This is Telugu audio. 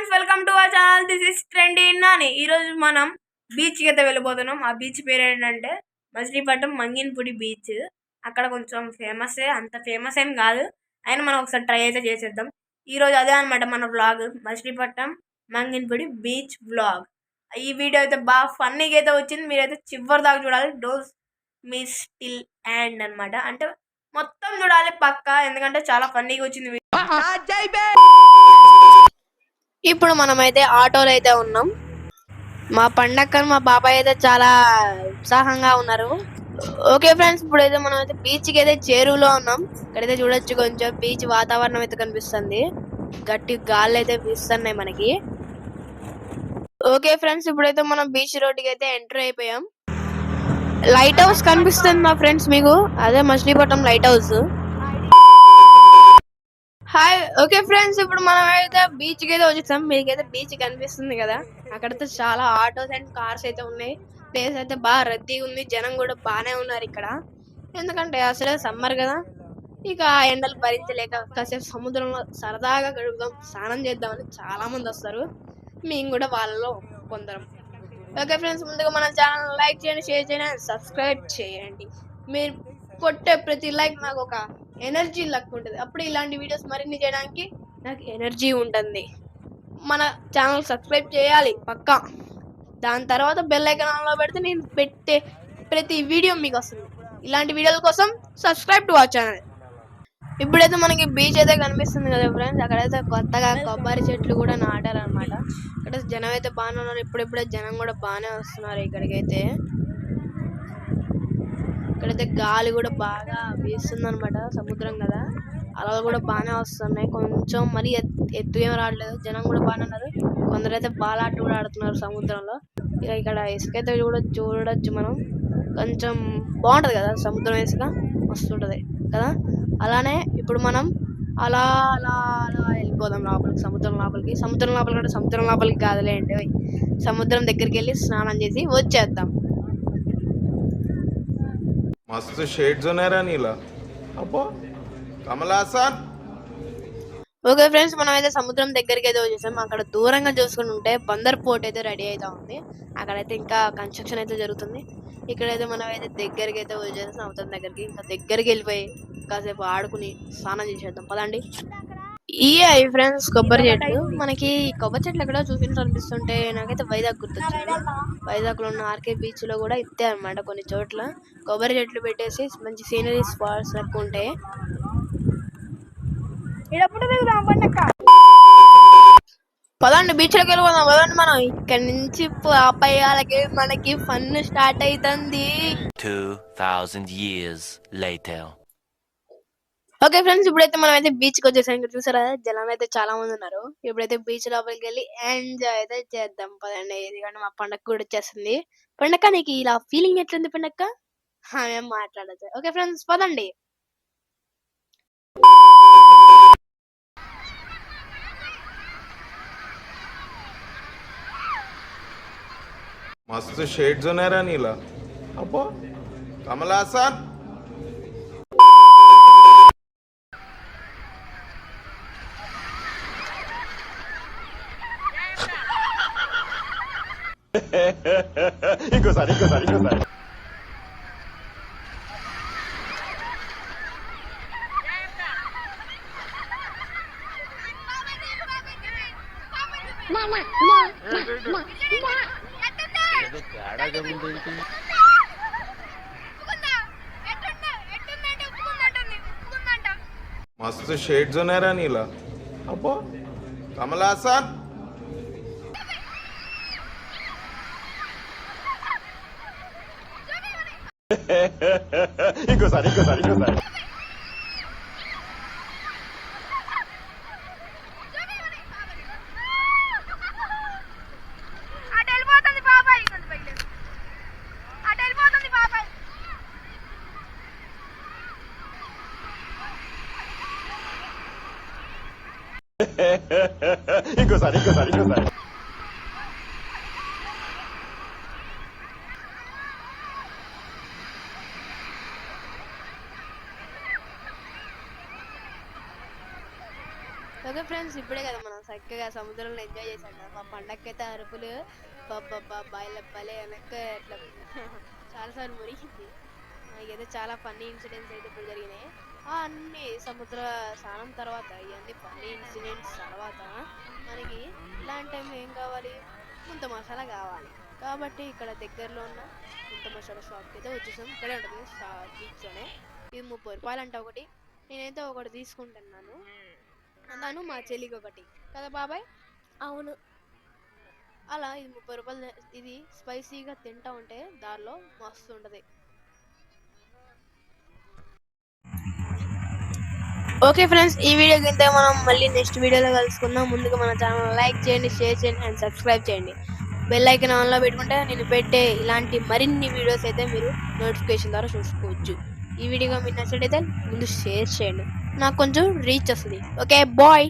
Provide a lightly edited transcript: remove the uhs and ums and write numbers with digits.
Friends, welcome to our channel. This is trendy Nani. ఈరోజు మనం బీచ్కి అయితే వెళ్ళిపోతున్నాం. ఆ బీచ్ పేరు ఏంటంటే మచిలీపట్నం మంగినపూడి బీచ్. అక్కడ కొంచెం ఫేమసే, అంత ఫేమస్ ఏం కాదు, అయినా మనం ఒకసారి ట్రై అయితే చేసేద్దాం. ఈరోజు అదే అనమాట మన vlog, Machilipatnam Manginapudi beach vlog. ఈ వీడియో అయితే బాగా ఫన్నీగా అయితే వచ్చింది. మీరైతే చివరి దాకా చూడాలి. డోంట్ మిస్ టిల్ ఎండ్ అనమాట. అంటే మొత్తం చూడాలి పక్కా, ఎందుకంటే చాలా ఫన్నీగా వచ్చింది. ఇప్పుడు మనమైతే ఆటోలో అయితే ఉన్నాం. మా పండక్కను మా బాబాయ్ అయితే చాలా ఉత్సాహంగా ఉన్నారు. ఓకే ఫ్రెండ్స్, ఇప్పుడైతే మనం అయితే బీచ్ కి అయితే చేరువలో ఉన్నాం. ఇక్కడైతే చూడొచ్చు, కొంచెం బీచ్ వాతావరణం అయితే కనిపిస్తుంది. గట్టి గాలి అయితే వీస్తున్నాయి మనకి. ఓకే ఫ్రెండ్స్, ఇప్పుడైతే మనం బీచ్ రోడ్డుకి అయితే ఎంటర్ అయిపోయాం. లైట్ హౌస్ కనిపిస్తుంది మా ఫ్రెండ్స్ మీకు, అదే Machilipatnam light house. Hi. Okay friends, ఇప్పుడు మనం అయితే బీచ్ కి అయితే వచ్చేసాం. మీకైతే బీచ్ కనిపిస్తుంది కదా, అక్కడైతే చాలా ఆటోస్ అండ్ కార్స్ అయితే ఉన్నాయి. ప్లేస్ అయితే బాగా రద్దీగా ఉంది, జనం కూడా బాగానే ఉన్నారు ఇక్కడ. ఎందుకంటే అసలే సమ్మర్ కదా, ఇక ఎండలు భరించలేక కాసేపు సముద్రంలో సరదాగా గడుపుదాం, స్నానం చేద్దామని చాలా మంది వస్తారు. మేము కూడా వాళ్ళలో కొందరం. ఓకే ఫ్రెండ్స్, ముందుగా మన ఛానల్ లైక్ చేయండి, షేర్ చేయండి, సబ్స్క్రైబ్ చేయండి. మీరు కొట్టే ప్రతి లైక్ నాకు ఒక ఎనర్జీ లక్ ఉంటుంది. అప్పుడు ఇలాంటి వీడియోస్ మరిన్ని చేయడానికి నాకు ఎనర్జీ ఉంటుంది. మన ఛానల్ సబ్స్క్రైబ్ చేయాలి పక్కా. దాని తర్వాత బెల్ ఐకాన్ ఆన్లో పెడితే నేను పెట్టే ప్రతి వీడియో మీకు వస్తుంది. ఇలాంటి వీడియోల కోసం సబ్స్క్రైబ్ టు అవర్ ఛానల్. ఇప్పుడైతే మనకి బీచ్ అయితే కనిపిస్తుంది కదా ఫ్రెండ్స్, అక్కడైతే కొత్తగా కొబ్బరి చెట్లు కూడా నాటారు అనమాట. ఇక్కడ జనం అయితే బాగానే ఉన్నారు. ఇప్పుడిప్పుడే జనం కూడా బాగానే వస్తున్నారు ఇక్కడికైతే. ఇక్కడైతే గాలి కూడా బాగా వీస్తుంది అనమాట, సముద్రం కదా, అలలు కూడా బాగానే వస్తున్నాయి. కొంచెం మరీ ఎత్తు ఏం రావట్లేదు. జనం కూడా బాగానే ఉన్నారు. కొందరైతే బాలాట కూడా ఆడుతున్నారు సముద్రంలో. ఇక ఇక్కడ ఇసుక అయితే చూడొచ్చు మనం. కొంచెం బాగుంటది కదా సముద్రం, ఇసుక వస్తుంటది కదా. అలానే ఇప్పుడు మనం అలా అలా అలా వెళ్ళిపోదాం లోపలికి, సముద్రం లోపలికి కాదులేండి, సముద్రం దగ్గరికి వెళ్ళి స్నానం చేసి వచ్చేద్దాం. मस्त शेड्स ఉన్నాయరా నీలా. అబ్బో కమలాసన్. ఓకే ఫ్రెండ్స్, మనం అయితే సముద్రం దగ్గరికి అయితే వచ్చేసాం. అక్కడ దూరంగా చూసుకుని ఉంటే బందర్ పోర్ట్ అయితే రెడీ అవుతా ఉంది. అక్కడైతే ఇంకా కన్స్ట్రక్షన్ అయితే జరుగుతుంది. ఇక్కడైతే మనం అయితే దగ్గరికి అయితే వచ్చేసాం, సముద్రం దగ్గరికి. ఇంకా దగ్గరికి వెళ్ళిపోయి కాసేపు ఆడుకుని స్నానం చేసేద్దాం పదండి. ఈ ఫ్రెండ్స్ కొబ్బరి చెట్లు. మనకి కొబ్బరి చెట్లు ఎక్కడో చూసినట్టు అనిపిస్తుంటే నాకైతే వైజాగ్ గుర్తొచ్చింది. వైజాగ్ లో ఉన్న ఆర్కే బీచ్ లో కూడా ఇస్తే అనమాట కొన్ని చోట్ల కొబ్బరి చెట్లు పెట్టేసి మంచి సీనరీ స్పాట్స్ ఎక్కువ ఉంటాయి. పదండి బీచ్ లోకి వెళ్ళిపోదాం. పదండి, మనం ఇక్కడ నుంచి పాపయ్యాలకి మనకి ఫన్ స్టార్ట్ అవుతుంది. 2000 years later. ఓకే ఫ్రెండ్స్, ఇప్పుడైతే మనం అయితే బీచ్ కి వచ్చేసాం. ఇక్కడ చూసారా, జనం అయితే చాలా మంది ఉన్నారు. ఇప్పుడైతే బీచ్ లోపలికి వెళ్ళి ఎంజాయ్ అయితే చేద్దాం పదండి. ఎందుకంటే మా పండగ కూడా వచ్చేస్తుంది. పండగ నీకు ఇలా ఫీలింగ్ ఎట్లుంది పండగ? ఏం మాట్లాడదు. ఓకే ఫ్రెండ్స్, పదండి. मस्त शेड्स ఉన్నాయరా నీలా. అబ్బో కమలాసన్. ఇంకోసారి మస్తు షేడ్స్ ఉన్నాయరా నీలా. అబ్బో కమలాసన్. ఇంకోసారి ఓకే ఫ్రెండ్స్, ఫ్రెండ్స్ ఇప్పుడే కదా మనం చక్కగా సముద్రంలో ఎంజాయ్ చేసాం కదా. మా పండక్కైతే అరుపులు బాయిల భలే వెనక ఇట్లా చాలాసార్లు మురిగింది. మనకైతే చాలా ఫన్నీ ఇన్సిడెంట్స్ అయితే ఇప్పుడు జరిగినాయి. అన్ని సముద్ర స్నానం తర్వాత ఇవన్నీ ఫన్నీ ఇన్సిడెంట్స్ తర్వాత మనకి ఇలాంటి టైంలో ఏం కావాలి, ముంత మసాలా కావాలి. కాబట్టి ఇక్కడ దగ్గరలో ఉన్న ముంత మసాలా షాప్కి అయితే వచ్చేసాం. ఇక్కడే ఉంటుంది బీచ్లోనే. ఇది 30 రూపాయలు అంట ఒకటి. నేనైతే ఒకటి తీసుకుంటున్నాను, అన్నాను మా చెల్లికి ఒకటి కదా బాబాయ్. అవును. అలా ఇది 30 రూపాయలు. ఇది స్పైసీగా తింటా ఉంటే దారిలో మస్తు ఉంటుంది. ఓకే ఫ్రెండ్స్, ఈ వీడియో కింద మనం మళ్ళీ నెక్స్ట్ వీడియోలో కలుసుకుందాం. ముందుగా మన ఛానల్ లైక్ చేయండి, షేర్ చేయండి అండ్ సబ్స్క్రైబ్ చేయండి. బెల్ ఐకాన్ ఆన్లో పెట్టుకుంటే నేను పెట్టే ఇలాంటి మరిన్ని వీడియోస్ అయితే మీరు నోటిఫికేషన్ ద్వారా చూసుకోవచ్చు. ఈ వీడియో మీకు నచ్చినట్టయితే ముందు షేర్ చేయండి, నాకు కొంచెం రీచ్ వస్తుంది. Okay bye.